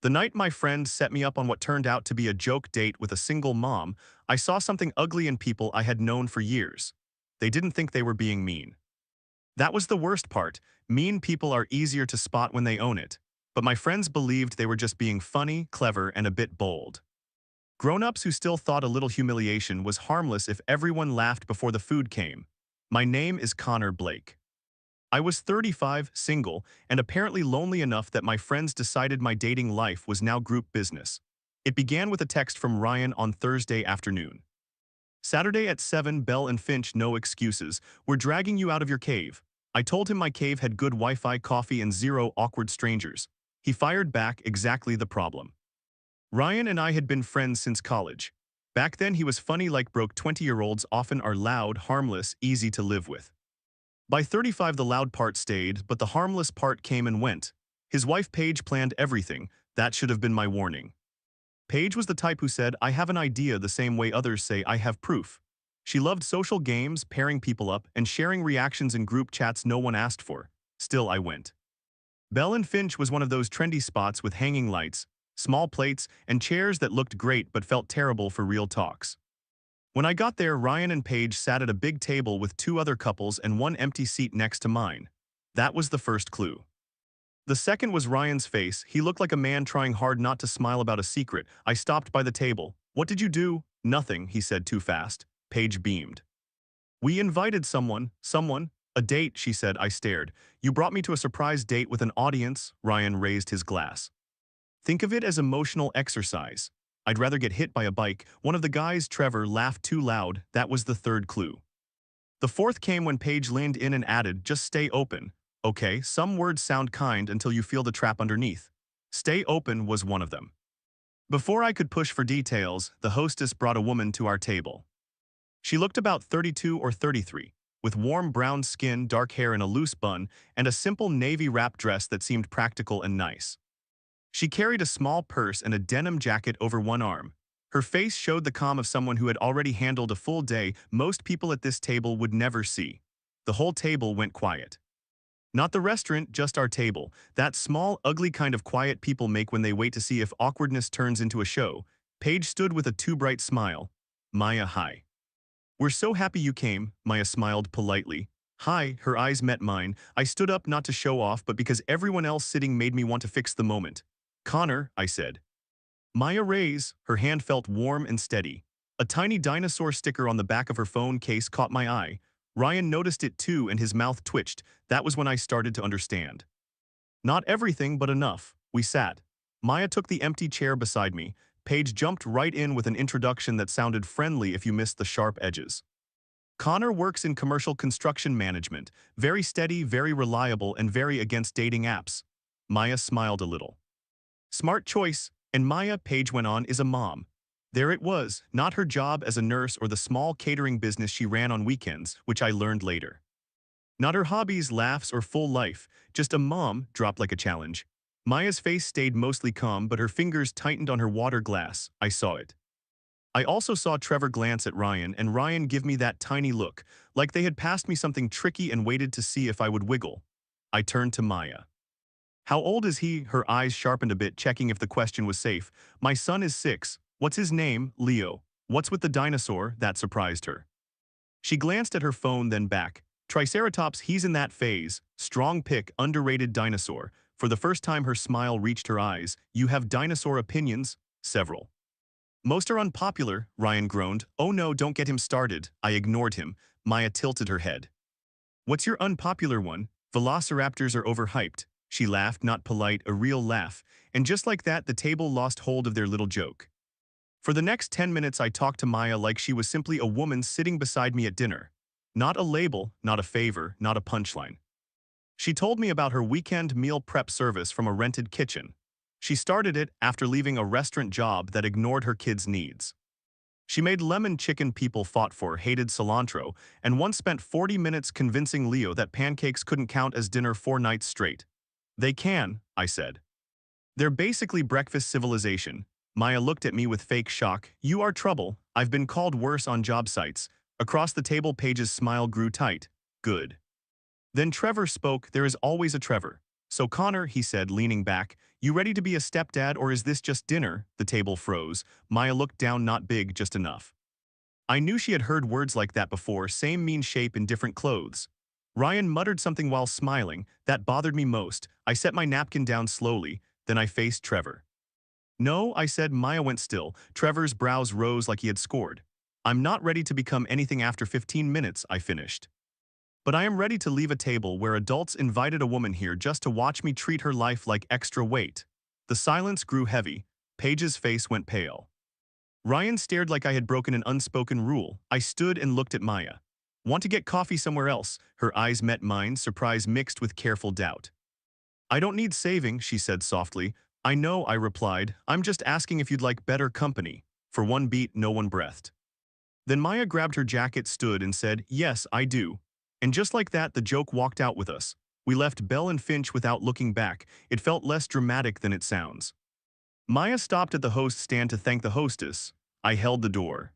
The night my friend set me up on what turned out to be a joke date with a single mom, I saw something ugly in people I had known for years. They didn't think they were being mean. That was the worst part. Mean people are easier to spot when they own it. But my friends believed they were just being funny, clever, and a bit bold. Grown-ups who still thought a little humiliation was harmless if everyone laughed before the food came. My name is Connor Blake. I was 35, single, and apparently lonely enough that my friends decided my dating life was now group business. It began with a text from Ryan on Thursday afternoon. Saturday at 7, Bell and Finch, no excuses. We're dragging you out of your cave. I told him my cave had good Wi-Fi, coffee, and zero awkward strangers. He fired back exactly the problem. Ryan and I had been friends since college. Back then he was funny like broke 20-year-olds often are, loud, harmless, easy to live with. By 35 the loud part stayed, but the harmless part came and went. His wife Paige planned everything. That should have been my warning. Paige was the type who said, I have an idea the same way others say I have proof. She loved social games, pairing people up, and sharing reactions in group chats no one asked for. Still I went. Bell and Finch was one of those trendy spots with hanging lights, small plates, and chairs that looked great but felt terrible for real talks. When I got there, Ryan and Paige sat at a big table with two other couples and one empty seat next to mine. That was the first clue. The second was Ryan's face. He looked like a man trying hard not to smile about a secret. I stopped by the table. What did you do? Nothing, he said too fast. Paige beamed. We invited someone. A date, she said. I stared. You brought me to a surprise date with an audience. Ryan raised his glass. Think of it as emotional exercise. I'd rather get hit by a bike. One of the guys, Trevor, laughed too loud. That was the third clue. The fourth came when Paige leaned in and added, just stay open. Okay, some words sound kind until you feel the trap underneath. Stay open was one of them. Before I could push for details, the hostess brought a woman to our table. She looked about 32 or 33, with warm brown skin, dark hair in a loose bun, and a simple navy wrap dress that seemed practical and nice. She carried a small purse and a denim jacket over one arm. Her face showed the calm of someone who had already handled a full day most people at this table would never see. The whole table went quiet. Not the restaurant, just our table. That small, ugly kind of quiet people make when they wait to see if awkwardness turns into a show. Paige stood with a too bright smile. Maya, hi. We're so happy you came, Maya smiled politely. Hi, her eyes met mine. I stood up not to show off but because everyone else sitting made me want to fix the moment. Connor, I said. Maya raised, her hand felt warm and steady. A tiny dinosaur sticker on the back of her phone case caught my eye. Ryan noticed it too and his mouth twitched. That was when I started to understand. Not everything, but enough. We sat. Maya took the empty chair beside me. Paige jumped right in with an introduction that sounded friendly if you missed the sharp edges. Connor works in commercial construction management. Very steady, very reliable, and very against dating apps. Maya smiled a little. Smart choice, and Maya, Paige went on, is a mom. There it was, not her job as a nurse or the small catering business she ran on weekends, which I learned later. Not her hobbies, laughs, or full life, just a mom, dropped like a challenge. Maya's face stayed mostly calm, but her fingers tightened on her water glass. I saw it. I also saw Trevor glance at Ryan, and Ryan give me that tiny look, like they had passed me something tricky and waited to see if I would wiggle. I turned to Maya. How old is he? Her eyes sharpened a bit, checking if the question was safe. My son is 6. What's his name? Leo. What's with the dinosaur? That surprised her. She glanced at her phone, then back. Triceratops, he's in that phase. Strong pick, underrated dinosaur. For the first time her smile reached her eyes. You have dinosaur opinions? Several. Most are unpopular, Ryan groaned. Oh no, don't get him started. I ignored him. Maya tilted her head. What's your unpopular one? Velociraptors are overhyped. She laughed, not polite, a real laugh. And just like that, the table lost hold of their little joke. For the next 10 minutes I talked to Maya like she was simply a woman sitting beside me at dinner. Not a label, not a favor, not a punchline. She told me about her weekend meal prep service from a rented kitchen. She started it after leaving a restaurant job that ignored her kids' needs. She made lemon chicken people fought for, hated cilantro, and once spent 40 minutes convincing Leo that pancakes couldn't count as dinner 4 nights straight. They can, I said. They're basically breakfast civilization. Maya looked at me with fake shock. You are trouble. I've been called worse on job sites. Across the table, Paige's smile grew tight. Good. Then Trevor spoke. There is always a Trevor. "So Connor," he said, leaning back, "you ready to be a stepdad or is this just dinner?" The table froze. Maya looked down, not big, just enough. I knew she had heard words like that before, same mean shape in different clothes. Ryan muttered something while smiling. That bothered me most. I set my napkin down slowly, then I faced Trevor. "No," I said. Maya went still. Trevor's brows rose like he had scored. "I'm not ready to become anything after 15 minutes, I finished. But I am ready to leave a table where adults invited a woman here just to watch me treat her life like extra weight." The silence grew heavy. Paige's face went pale. Ryan stared like I had broken an unspoken rule. I stood and looked at Maya. "Want to get coffee somewhere else?" Her eyes met mine, surprise mixed with careful doubt. "I don't need saving," she said softly. "I know," I replied. "I'm just asking if you'd like better company." For one beat, no one breathed. Then Maya grabbed her jacket, stood, and said, "Yes, I do." And just like that, the joke walked out with us. We left Bell and Finch without looking back. It felt less dramatic than it sounds. Maya stopped at the host stand to thank the hostess. I held the door.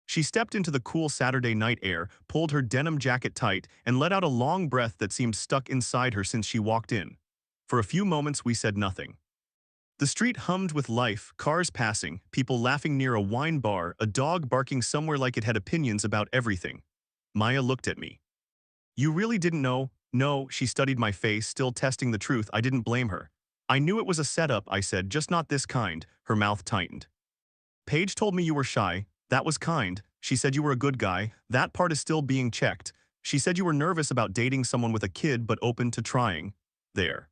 She stepped into the cool Saturday night air, pulled her denim jacket tight, and let out a long breath that seemed stuck inside her since she walked in. For a few moments, we said nothing. The street hummed with life, cars passing, people laughing near a wine bar, a dog barking somewhere like it had opinions about everything. Maya looked at me. "You really didn't know?" "No," she studied my face, still testing the truth. I didn't blame her. "I knew it was a setup," I said, "just not this kind." Her mouth tightened. "Paige told me you were shy. That was kind. She said you were a good guy. That part is still being checked. She said you were nervous about dating someone with a kid but open to trying." There.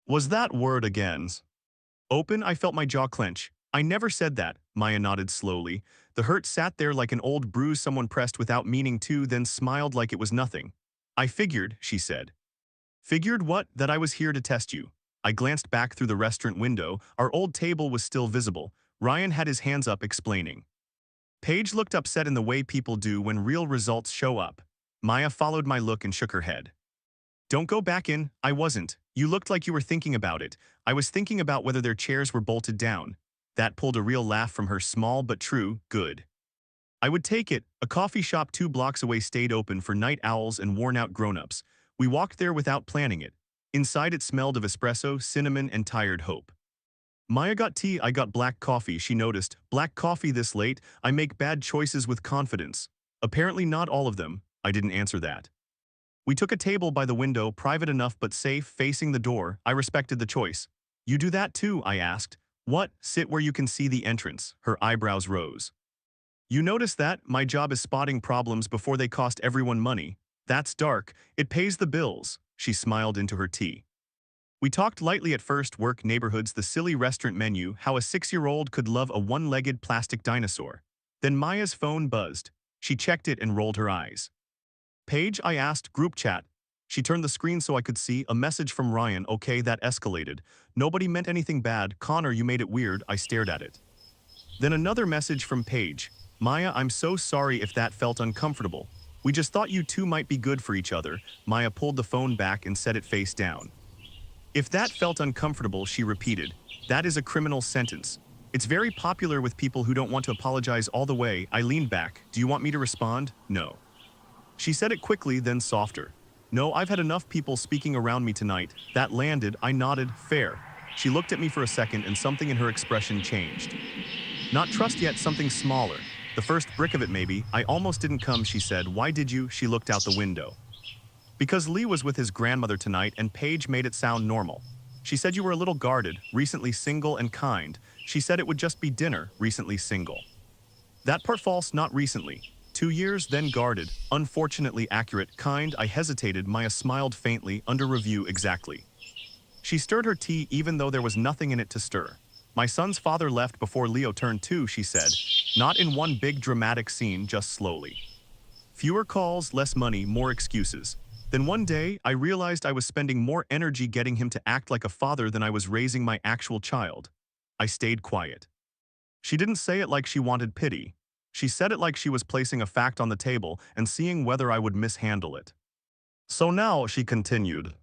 Was that word again? Open? I felt my jaw clench. "I never said that," Maya nodded slowly. The hurt sat there like an old bruise someone pressed without meaning to, then smiled like it was nothing. "I figured," she said. "Figured what?" "That I was here to test you." I glanced back through the restaurant window. Our old table was still visible. Ryan had his hands up, explaining. Paige looked upset in the way people do when real results show up. Maya followed my look and shook her head. "Don't go back in." "I wasn't. You looked like you were thinking about it." "I was thinking about whether their chairs were bolted down." That pulled a real laugh from her, small but true. "Good. I would take it." A coffee shop 2 blocks away stayed open for night owls and worn-out grown-ups. We walked there without planning it. Inside, it smelled of espresso, cinnamon, and tired hope. Maya got tea, I got black coffee, she noticed. "Black coffee this late? I make bad choices with confidence." "Apparently not all of them." I didn't answer that. We took a table by the window, private enough but safe, facing the door. I respected the choice. "You do that too?" I asked. "What?" "Sit where you can see the entrance." Her eyebrows rose. "You notice that? My job is spotting problems before they cost everyone money." "That's dark. It pays the bills." She smiled into her tea. We talked lightly at first: work, neighborhoods, the silly restaurant menu, how a 6-year-old could love a one-legged plastic dinosaur. Then Maya's phone buzzed. She checked it and rolled her eyes. "Paige?" I asked. "Group chat." She turned the screen so I could see a message from Ryan. "Okay, that escalated. Nobody meant anything bad. Connor, you made it weird." I stared at it. Then another message from Paige. "Maya, I'm so sorry if that felt uncomfortable. We just thought you two might be good for each other." Maya pulled the phone back and set it face down. "If that felt uncomfortable," she repeated, "that is a criminal sentence. It's very popular with people who don't want to apologize all the way." I leaned back. "Do you want me to respond?" "No." She said it quickly, then softer. "No, I've had enough people speaking around me tonight." That landed. I nodded. "Fair." She looked at me for a second and something in her expression changed. "Not trust yet, something smaller. The first brick of it maybe." "I almost didn't come," she said. "Why did you?" She looked out the window. "Because Lee was with his grandmother tonight and Paige made it sound normal. She said you were a little guarded, recently single and kind. She said it would just be dinner, recently single." That part false, not recently. 2 years, then guarded, unfortunately accurate, kind. I hesitated. Maya smiled faintly. "Under review, exactly." She stirred her tea even though there was nothing in it to stir. "My son's father left before Leo turned 2, she said. Not in one big dramatic scene, just slowly. Fewer calls, less money, more excuses. Then one day, I realized I was spending more energy getting him to act like a father than I was raising my actual child. I stayed quiet. She didn't say it like she wanted pity. She said it like she was placing a fact on the table and seeing whether I would mishandle it. "So now," she continued,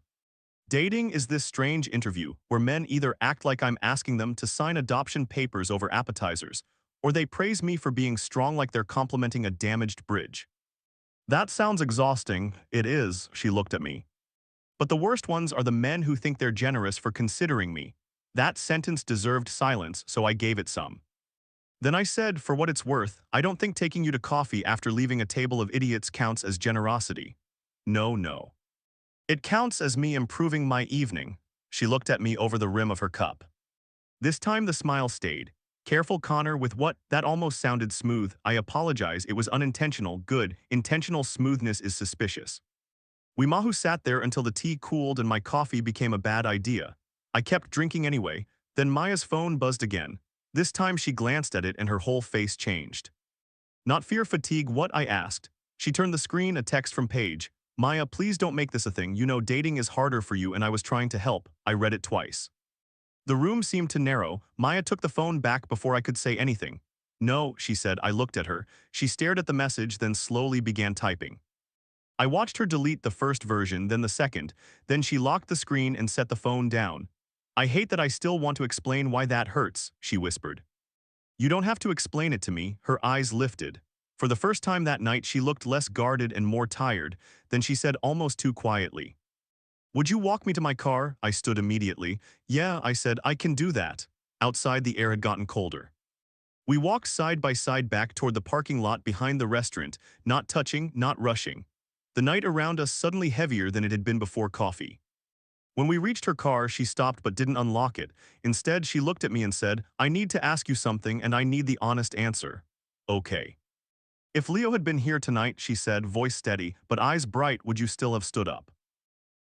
"dating is this strange interview where men either act like I'm asking them to sign adoption papers over appetizers, or they praise me for being strong like they're complimenting a damaged bridge. That sounds exhausting." "It is," she looked at me. But the worst ones are the men who think they're generous for considering me. That sentence deserved silence, so I gave it some. Then I said, for what it's worth, I don't think taking you to coffee after leaving a table of idiots counts as generosity. No, no. It counts as me improving my evening. She looked at me over the rim of her cup. This time the smile stayed. Careful, Connor, with what? That almost sounded smooth. I apologize, it was unintentional. Good. Intentional smoothness is suspicious. We Mahu sat there until the tea cooled and my coffee became a bad idea. I kept drinking anyway. Then Maya's phone buzzed again. This time she glanced at it and her whole face changed. Not fear fatigue, what? I asked. She turned the screen, a text from Paige. Maya, please don't make this a thing. You know dating is harder for you and I was trying to help. I read it twice. The room seemed to narrow. Maya took the phone back before I could say anything. No, she said. I looked at her. She stared at the message, then slowly began typing. I watched her delete the first version, then the second. Then she locked the screen and set the phone down. I hate that I still want to explain why that hurts, she whispered. You don't have to explain it to me. Her eyes lifted. For the first time that night she looked less guarded and more tired. Then she said almost too quietly, would you walk me to my car? I stood immediately. Yeah, I said, I can do that. Outside the air had gotten colder. We walked side by side back toward the parking lot behind the restaurant, not touching, not rushing. The night around us suddenly heavier than it had been before coffee. When we reached her car, she stopped but didn't unlock it. Instead, she looked at me and said, I need to ask you something and I need the honest answer. Okay. If Leo had been here tonight, she said, voice steady, but eyes bright, would you still have stood up?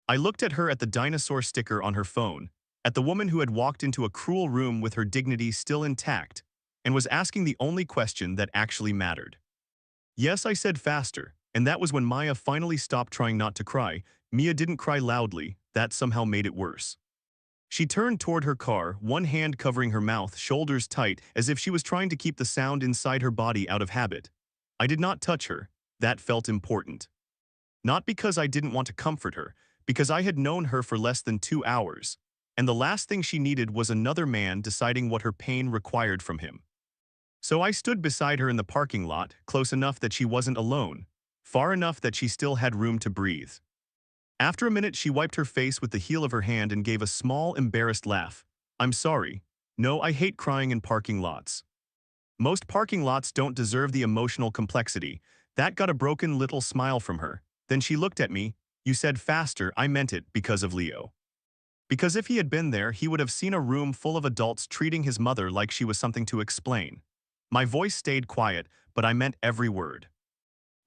I looked at her, at the dinosaur sticker on her phone, at the woman who had walked into a cruel room with her dignity still intact, and was asking the only question that actually mattered. Yes, I said faster, and that was when Maya finally stopped trying not to cry. Mia didn't cry loudly, that somehow made it worse. She turned toward her car, one hand covering her mouth, shoulders tight, as if she was trying to keep the sound inside her body out of habit. I did not touch her. That felt important. Not because I didn't want to comfort her, because I had known her for less than 2 hours, and the last thing she needed was another man deciding what her pain required from him. So I stood beside her in the parking lot, close enough that she wasn't alone, far enough that she still had room to breathe. After a minute, she wiped her face with the heel of her hand and gave a small, embarrassed laugh. I'm sorry. No, I hate crying in parking lots. Most parking lots don't deserve the emotional complexity. That got a broken little smile from her. Then she looked at me. You said faster. I meant it because of Leo. Because if he had been there, he would have seen a room full of adults treating his mother like she was something to explain. My voice stayed quiet, but I meant every word.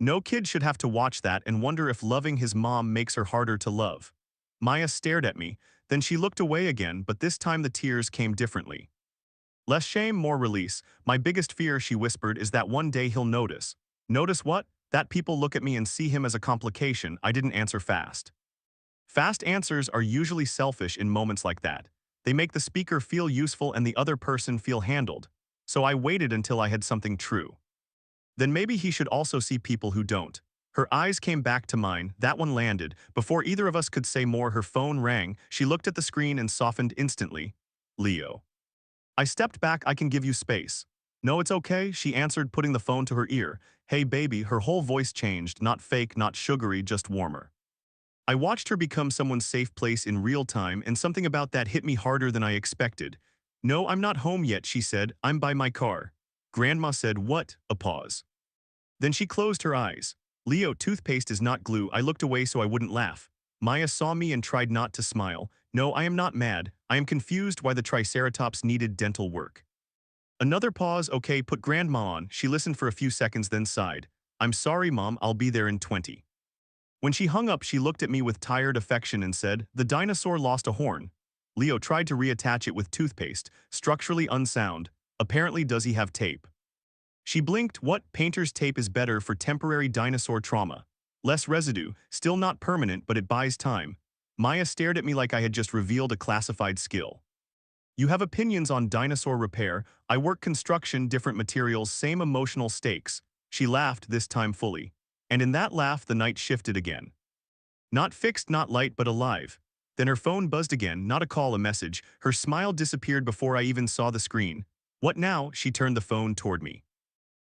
No kid should have to watch that and wonder if loving his mom makes her harder to love. Maya stared at me, then she looked away again, but this time the tears came differently. Less shame, more release. My biggest fear, she whispered, is that one day he'll notice. Notice what? That people look at me and see him as a complication. I didn't answer fast. Fast answers are usually selfish in moments like that. They make the speaker feel useful and the other person feel handled. So I waited until I had something true. Then maybe he should also see people who don't. Her eyes came back to mine. That one landed. Before either of us could say more, her phone rang. She looked at the screen and softened instantly. Leo. I stepped back. I can give you space. No, it's okay, she answered, putting the phone to her ear. Hey baby, her whole voice changed, not fake, not sugary, just warmer. I watched her become someone's safe place in real time, and something about that hit me harder than I expected. No, I'm not home yet, she said. I'm by my car. Grandma said, what? A pause. Then she closed her eyes. Leo, toothpaste is not glue. I looked away so I wouldn't laugh. Maya saw me and tried not to smile. No, I am not mad. I am confused why the Triceratops needed dental work. Another pause. Okay, put Grandma on. She listened for a few seconds, then sighed. I'm sorry, Mom, I'll be there in 20. When she hung up, she looked at me with tired affection and said, the dinosaur lost a horn. Leo tried to reattach it with toothpaste, structurally unsound. Apparently, does he have tape? She blinked. What? Painter's tape is better for temporary dinosaur trauma. Less residue, still not permanent, but it buys time. Maya stared at me like I had just revealed a classified skill. You have opinions on dinosaur repair. I work construction, different materials, same emotional stakes. She laughed, this time fully. And in that laugh, the night shifted again. Not fixed, not light, but alive. Then her phone buzzed again, not a call, a message. Her smile disappeared before I even saw the screen. What now? She turned the phone toward me.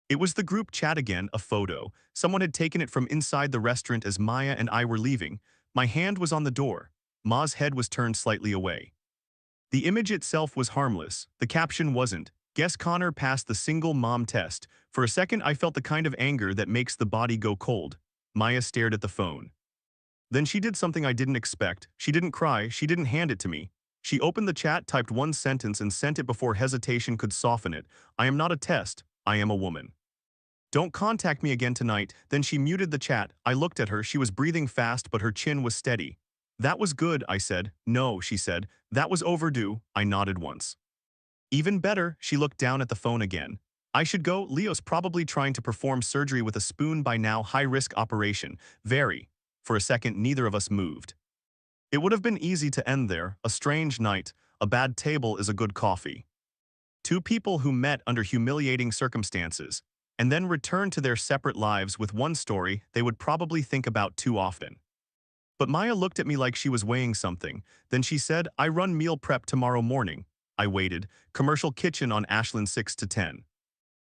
It was the group chat again, a photo. Someone had taken it from inside the restaurant as Maya and I were leaving. My hand was on the door. Ma's head was turned slightly away. The image itself was harmless. The caption wasn't. Guess Connor passed the single mom test. For a second, I felt the kind of anger that makes the body go cold. Maya stared at the phone. Then she did something I didn't expect. She didn't cry. She didn't hand it to me. She opened the chat, typed one sentence, and sent it before hesitation could soften it. I am not a test. I am a woman. Don't contact me again tonight. Then she muted the chat. I looked at her. She was breathing fast, but her chin was steady. That was good, I said. No, she said. That was overdue. I nodded once. Even better, she looked down at the phone again. I should go. Leo's probably trying to perform surgery with a spoon by now. High-risk operation. Very. For a second, neither of us moved. It would have been easy to end there. A strange night. A bad table is a good coffee. Two people who met under humiliating circumstances and then returned to their separate lives with one story they would probably think about too often. But Maya looked at me like she was weighing something. Then she said, I run meal prep tomorrow morning. I waited. Commercial kitchen on Ashland 6 to 10.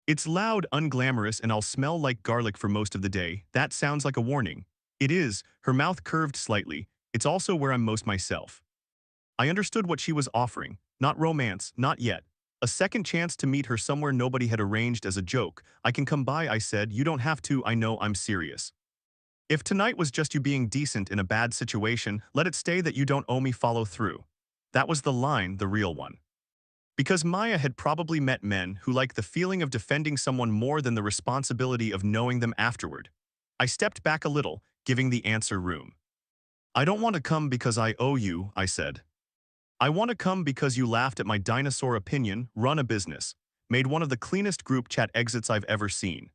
It's loud, unglamorous, and I'll smell like garlic for most of the day. That sounds like a warning. It is. Her mouth curved slightly. It's also where I'm most myself. I understood what she was offering. Not romance, not yet. A second chance to meet her somewhere nobody had arranged as a joke. I can come by, I said. You don't have to. I know I'm serious. If tonight was just you being decent in a bad situation, let it stay that you don't owe me follow through. That was the line, the real one. Because Maya had probably met men who like the feeling of defending someone more than the responsibility of knowing them afterward. I stepped back a little, giving the answer room. I don't want to come because I owe you, I said. I want to come because you laughed at my dinosaur opinion, run a business, made one of the cleanest group chat exits I've ever seen.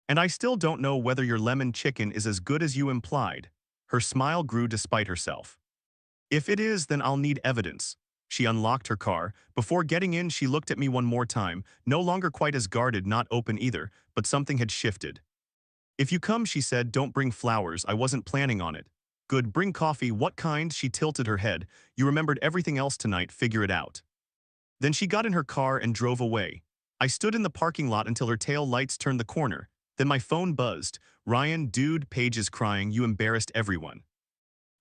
And I still don't know whether your lemon chicken is as good as you implied. Her smile grew despite herself. If it is, then I'll need evidence. She unlocked her car. Before getting in, she looked at me one more time, no longer quite as guarded, not open either, but something had shifted. If you come, she said, don't bring flowers. I wasn't planning on it. Good, bring coffee. What kind? She tilted her head. You remembered everything else tonight, figure it out. Then she got in her car and drove away. I stood in the parking lot until her tail lights turned the corner. Then my phone buzzed. Ryan, dude, Paige is crying. You embarrassed everyone.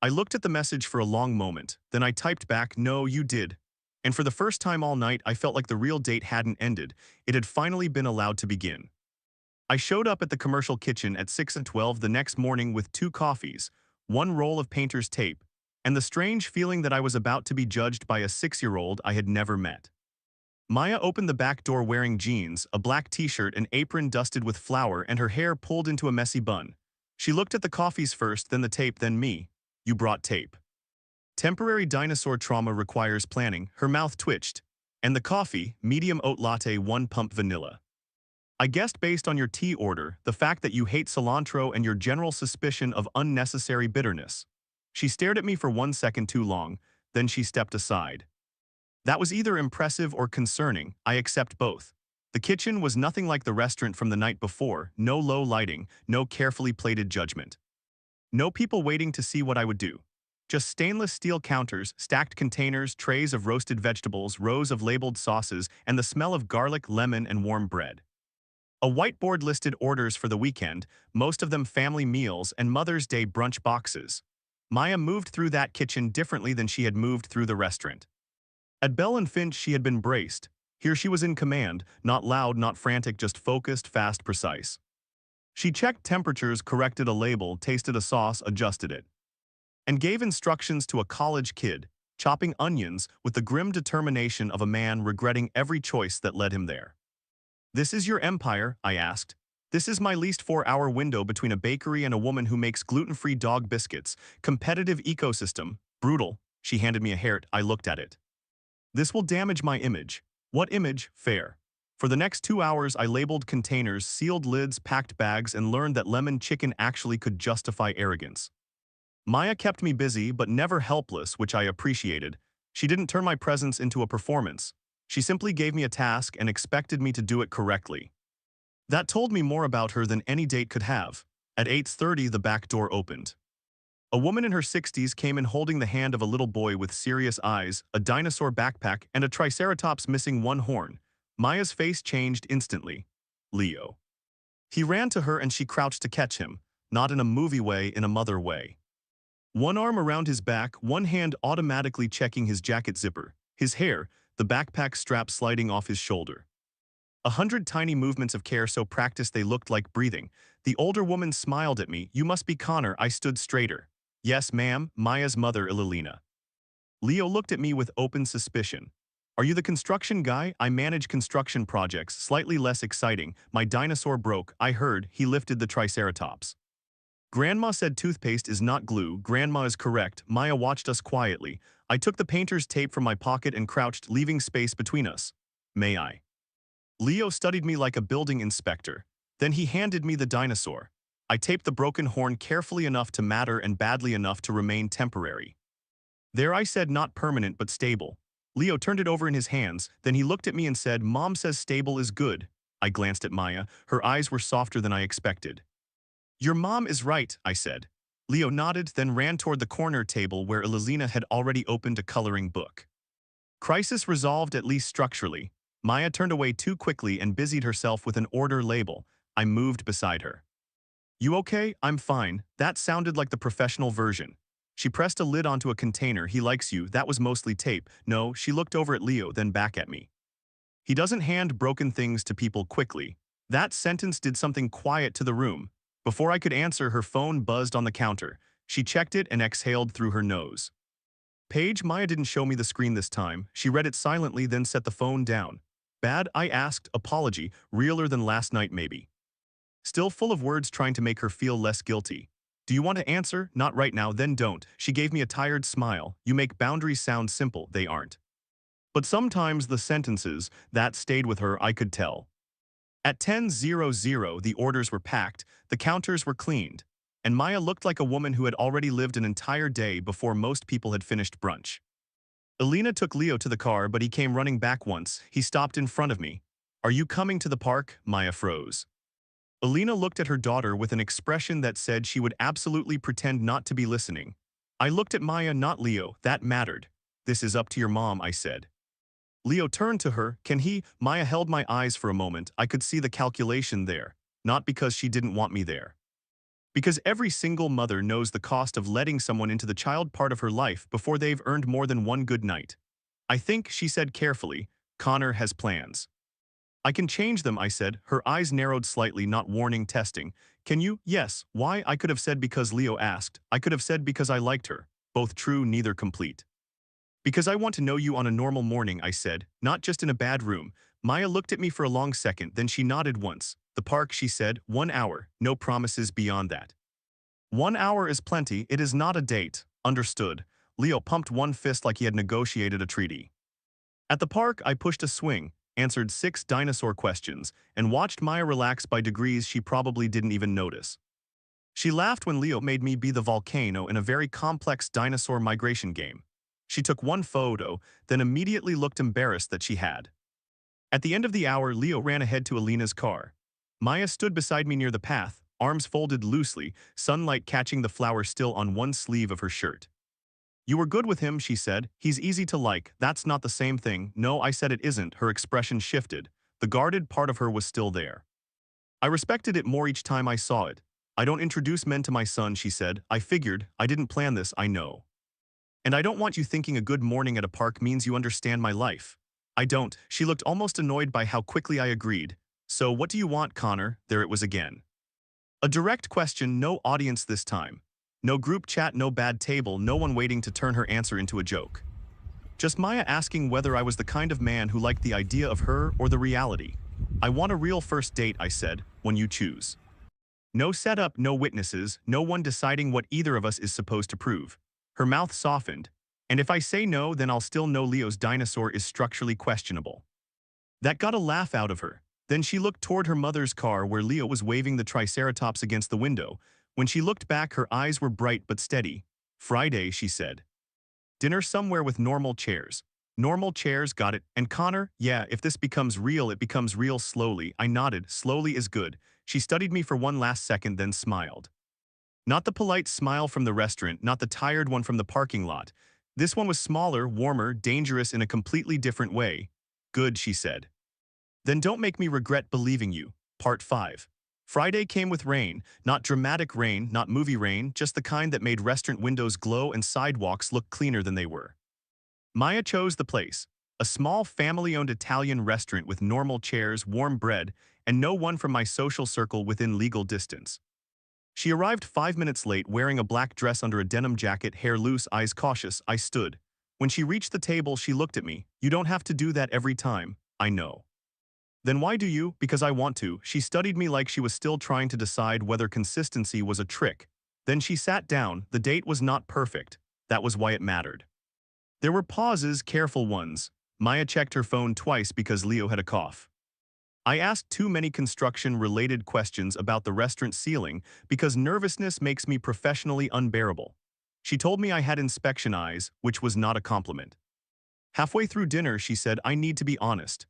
I looked at the message for a long moment. Then I typed back, no, you did. And for the first time all night, I felt like the real date hadn't ended. It had finally been allowed to begin. I showed up at the commercial kitchen at 6:12 the next morning with 2 coffees, 1 roll of painter's tape, and the strange feeling that I was about to be judged by a 6-year-old I had never met. Maya opened the back door wearing jeans, a black t-shirt, an apron dusted with flour, and her hair pulled into a messy bun. She looked at the coffees first, then the tape, then me. You brought tape. Temporary dinosaur trauma requires planning. Her mouth twitched. And the coffee, medium oat latte, 1 pump vanilla. I guessed based on your tea order, the fact that you hate cilantro and your general suspicion of unnecessary bitterness. She stared at me for 1 second too long, then she stepped aside. That was either impressive or concerning. I accept both. The kitchen was nothing like the restaurant from the night before, no low lighting, no carefully plated judgment. No people waiting to see what I would do. Just stainless steel counters, stacked containers, trays of roasted vegetables, rows of labeled sauces, and the smell of garlic, lemon, and warm bread. A whiteboard listed orders for the weekend, most of them family meals and Mother's Day brunch boxes. Maya moved through that kitchen differently than she had moved through the restaurant. At Bell and Finch, she had been braced. Here she was in command, not loud, not frantic, just focused, fast, precise. She checked temperatures, corrected a label, tasted a sauce, adjusted it, and gave instructions to a college kid, chopping onions with the grim determination of a man regretting every choice that led him there. This is your empire, I asked. This is my least 4-hour window between a bakery and a woman who makes gluten-free dog biscuits. Competitive ecosystem. Brutal. She handed me a hair. I looked at it. This will damage my image. What image? Fair. For the next 2 hours, I labeled containers, sealed lids, packed bags, and learned that lemon chicken actually could justify arrogance. Maya kept me busy, but never helpless, which I appreciated. She didn't turn my presence into a performance. She simply gave me a task and expected me to do it correctly. That told me more about her than any date could have. At 8:30, the back door opened. A woman in her 60s came in holding the hand of a little boy with serious eyes, a dinosaur backpack, and a triceratops missing 1 horn. Maya's face changed instantly. Leo. He ran to her and she crouched to catch him, not in a movie way, in a mother way. One arm around his back, one hand automatically checking his jacket zipper, his hair, the backpack strap sliding off his shoulder. 100 tiny movements of care so practiced they looked like breathing. The older woman smiled at me. "You must be Connor." I stood straighter. "Yes, ma'am, Maya's mother, Ilelina." Leo looked at me with open suspicion. "Are you the construction guy?" "I manage construction projects, slightly less exciting. My dinosaur broke, I heard." He lifted the triceratops. "Grandma said toothpaste is not glue." "Grandma is correct." Maya watched us quietly. I took the painter's tape from my pocket and crouched, leaving space between us. "May I?" Leo studied me like a building inspector. Then he handed me the dinosaur. I taped the broken horn carefully enough to matter and badly enough to remain temporary. "There," I said, "not permanent but stable." Leo turned it over in his hands, then he looked at me and said, "Mom says stable is good." I glanced at Maya. Her eyes were softer than I expected. "Your mom is right," I said. Leo nodded, then ran toward the corner table where Elizina had already opened a coloring book. Crisis resolved, at least structurally. Maya turned away too quickly and busied herself with an order label. I moved beside her. "You okay?" "I'm fine." That sounded like the professional version. She pressed a lid onto a container. "He likes you." That was mostly tape. "No." She looked over at Leo, then back at me. "He doesn't hand broken things to people quickly." That sentence did something quiet to the room. Before I could answer, her phone buzzed on the counter. She checked it and exhaled through her nose. "Paige." Maya didn't show me the screen this time. She read it silently, then set the phone down. "Bad?" I asked. "Apology. Realer than last night, maybe." Still full of words, trying to make her feel less guilty. "Do you want to answer?" "Not right now." "Then don't." She gave me a tired smile. "You make boundaries sound simple. They aren't." But sometimes the sentences, that stayed with her, I could tell. At 10:00, the orders were packed, the counters were cleaned, and Maya looked like a woman who had already lived an entire day before most people had finished brunch. Elena took Leo to the car, but he came running back once. He stopped in front of me. "Are you coming to the park?" Maya froze. Elena looked at her daughter with an expression that said she would absolutely pretend not to be listening. I looked at Maya, not Leo. That mattered. "This is up to your mom," I said. Leo turned to her. "Can he?" Maya held my eyes for a moment. I could see the calculation there. Not because she didn't want me there. Because every single mother knows the cost of letting someone into the child part of her life before they've earned more than one good night. "I think," she said carefully, "Connor has plans." "I can change them," I said. Her eyes narrowed slightly, not warning, testing. "Can you?" "Yes." "Why?" I could have said because Leo asked. I could have said because I liked her. Both true, neither complete. "Because I want to know you on a normal morning," I said, "not just in a bad room." Maya looked at me for a long second, then she nodded once. "The park," she said, "1 hour, no promises beyond that." 1 hour is plenty, it is not a date. Understood. Leo pumped one fist like he had negotiated a treaty. At the park, I pushed a swing, answered 6 dinosaur questions, and watched Maya relax by degrees she probably didn't even notice. She laughed when Leo made me be the volcano in a very complex dinosaur migration game. She took one photo, then immediately looked embarrassed that she had. At the end of the hour, Leo ran ahead to Alina's car. Maya stood beside me near the path, arms folded loosely, sunlight catching the flower still on one sleeve of her shirt. "You were good with him," she said. "He's easy to like." "That's not the same thing." "No," I said, "it isn't." Her expression shifted. The guarded part of her was still there. "I respected it more each time I saw it." "I don't introduce men to my son," she said. "I figured. I didn't plan this, I know. And I don't want you thinking a good morning at a park means you understand my life." "I don't." She looked almost annoyed by how quickly I agreed. "So what do you want, Connor?" There it was again. A direct question, no audience this time. No group chat, no bad table, no one waiting to turn her answer into a joke. Just Maya asking whether I was the kind of man who liked the idea of her or the reality. "I want a real first date," I said, "when you choose. No setup, no witnesses, no one deciding what either of us is supposed to prove." Her mouth softened. "And if I say no, then I'll still know Leo's dinosaur is structurally questionable." That got a laugh out of her. Then she looked toward her mother's car where Leo was waving the triceratops against the window. When she looked back, her eyes were bright but steady. "Friday," she said. "Dinner somewhere with normal chairs." "Normal chairs, got it. And Connor?" "Yeah, if this becomes real, it becomes real slowly." I nodded. Slowly is good. She studied me for one last second, then smiled. Not the polite smile from the restaurant, not the tired one from the parking lot. This one was smaller, warmer, dangerous in a completely different way. "Good," she said. "Then don't make me regret believing you." Part 5. Friday came with rain, not dramatic rain, not movie rain, just the kind that made restaurant windows glow and sidewalks look cleaner than they were. Maya chose the place, a small family-owned Italian restaurant with normal chairs, warm bread, and no one from my social circle within legal distance. She arrived 5 minutes late wearing a black dress under a denim jacket, hair loose, eyes cautious. I stood. When she reached the table, she looked at me. You don't have to do that every time. I know. Then why do you? Because I want to. She studied me like she was still trying to decide whether consistency was a trick. Then she sat down. The date was not perfect. That was why it mattered. There were pauses, careful ones. Maya checked her phone twice because Leo had a cough. I asked too many construction-related questions about the restaurant ceiling because nervousness makes me professionally unbearable. She told me I had inspection eyes, which was not a compliment. Halfway through dinner, she said, I need to be honest.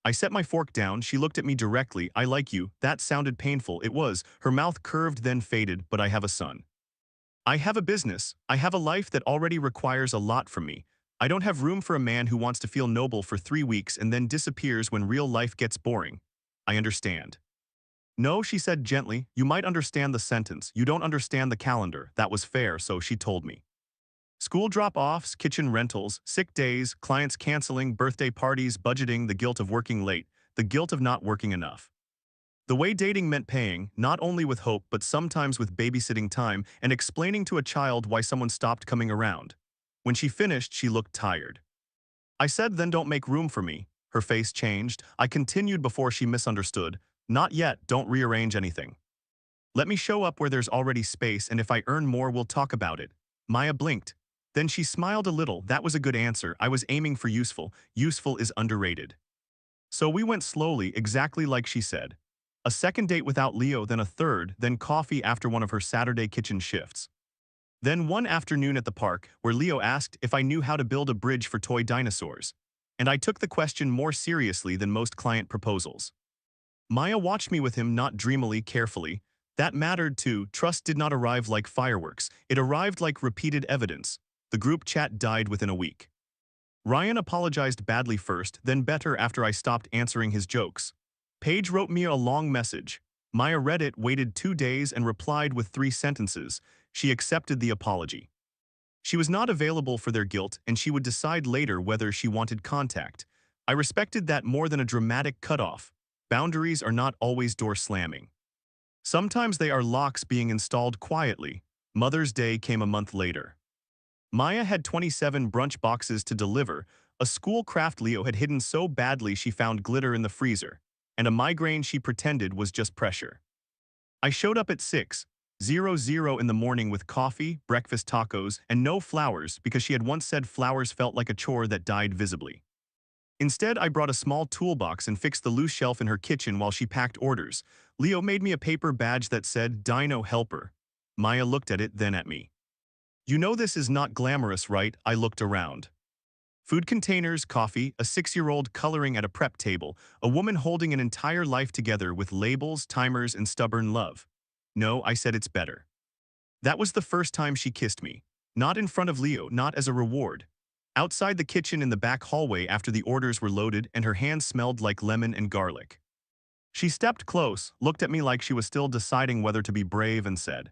I set my fork down. She looked at me directly. I like you. That sounded painful. It was. Her mouth curved then faded, but I have a son. I have a business. I have a life that already requires a lot from me. I don't have room for a man who wants to feel noble for 3 weeks and then disappears when real life gets boring. I understand. No, she said gently, you might understand the sentence. You don't understand the calendar. That was fair, so she told me. School drop-offs, kitchen rentals, sick days, clients canceling, birthday parties, budgeting, the guilt of working late, the guilt of not working enough. The way dating meant paying, not only with hope but sometimes with babysitting time and explaining to a child why someone stopped coming around. When she finished, she looked tired. I said, then don't make room for me. Her face changed. I continued before she misunderstood. Not yet, don't rearrange anything. Let me show up where there's already space, and if I earn more, we'll talk about it. Maya blinked. Then she smiled a little. That was a good answer. I was aiming for useful. Useful is underrated. So we went slowly, exactly like she said. A second date without Leo, then a third, then coffee after one of her Saturday kitchen shifts. Then one afternoon at the park, where Leo asked if I knew how to build a bridge for toy dinosaurs. And I took the question more seriously than most client proposals. Maya watched me with him, not dreamily, carefully. That mattered too. Trust did not arrive like fireworks. It arrived like repeated evidence. The group chat died within a week. Ryan apologized badly first, then better after I stopped answering his jokes. Paige wrote me a long message. Maya read it, waited 2 days, and replied with 3 sentences. She accepted the apology. She was not available for their guilt, and she would decide later whether she wanted contact. I respected that more than a dramatic cutoff. Boundaries are not always door slamming. Sometimes they are locks being installed quietly. Mother's Day came a month later. Maya had 27 brunch boxes to deliver, a school craft Leo had hidden so badly she found glitter in the freezer, and a migraine she pretended was just pressure. I showed up at 6:00 in the morning with coffee, breakfast tacos, and no flowers because she had once said flowers felt like a chore that died visibly. Instead, I brought a small toolbox and fixed the loose shelf in her kitchen while she packed orders. Leo made me a paper badge that said, Dino Helper. Maya looked at it, then at me. You know this is not glamorous, right? I looked around. Food containers, coffee, a 6-year-old coloring at a prep table, a woman holding an entire life together with labels, timers, and stubborn love. No, I said it's better. That was the first time she kissed me. Not in front of Leo, not as a reward. Outside the kitchen in the back hallway after the orders were loaded and her hands smelled like lemon and garlic. She stepped close, looked at me like she was still deciding whether to be brave and said,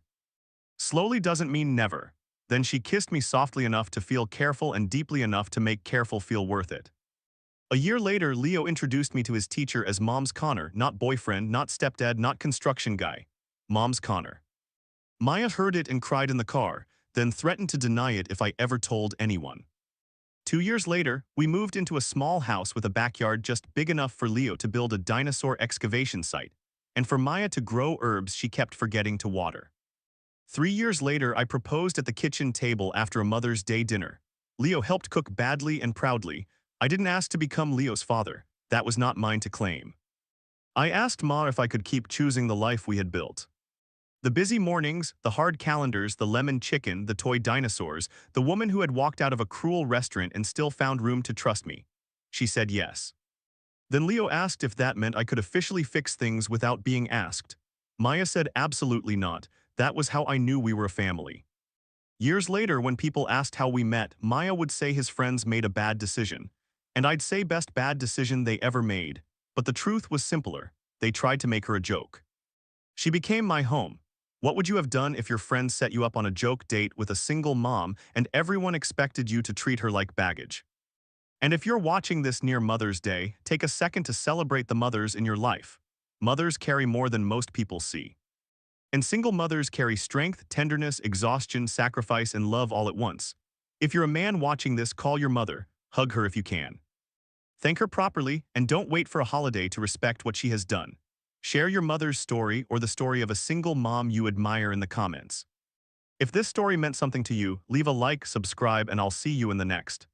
slowly doesn't mean never. Then she kissed me softly enough to feel careful and deeply enough to make careful feel worth it. A year later, Leo introduced me to his teacher as Mom's Connor, not boyfriend, not stepdad, not construction guy. Mom's Connor. Maya heard it and cried in the car, then threatened to deny it if I ever told anyone. 2 years later, we moved into a small house with a backyard just big enough for Leo to build a dinosaur excavation site, and for Maya to grow herbs she kept forgetting to water. 3 years later, I proposed at the kitchen table after a Mother's Day dinner. Leo helped cook badly and proudly. I didn't ask to become Leo's father. That was not mine to claim. I asked Ma if I could keep choosing the life we had built. The busy mornings, the hard calendars, the lemon chicken, the toy dinosaurs, the woman who had walked out of a cruel restaurant and still found room to trust me. She said yes. Then Leo asked if that meant I could officially fix things without being asked. Maya said absolutely not. That was how I knew we were a family. Years later, when people asked how we met, Maya would say his friends made a bad decision. And I'd say best bad decision they ever made. But the truth was simpler. They tried to make her a joke. She became my home. What would you have done if your friend set you up on a joke date with a single mom and everyone expected you to treat her like baggage? And if you're watching this near Mother's Day, take a second to celebrate the mothers in your life. Mothers carry more than most people see. And single mothers carry strength, tenderness, exhaustion, sacrifice, and love all at once. If you're a man watching this, call your mother. Hug her if you can. Thank her properly, and don't wait for a holiday to respect what she has done. Share your mother's story or the story of a single mom you admire in the comments. If this story meant something to you, leave a like, subscribe, and I'll see you in the next.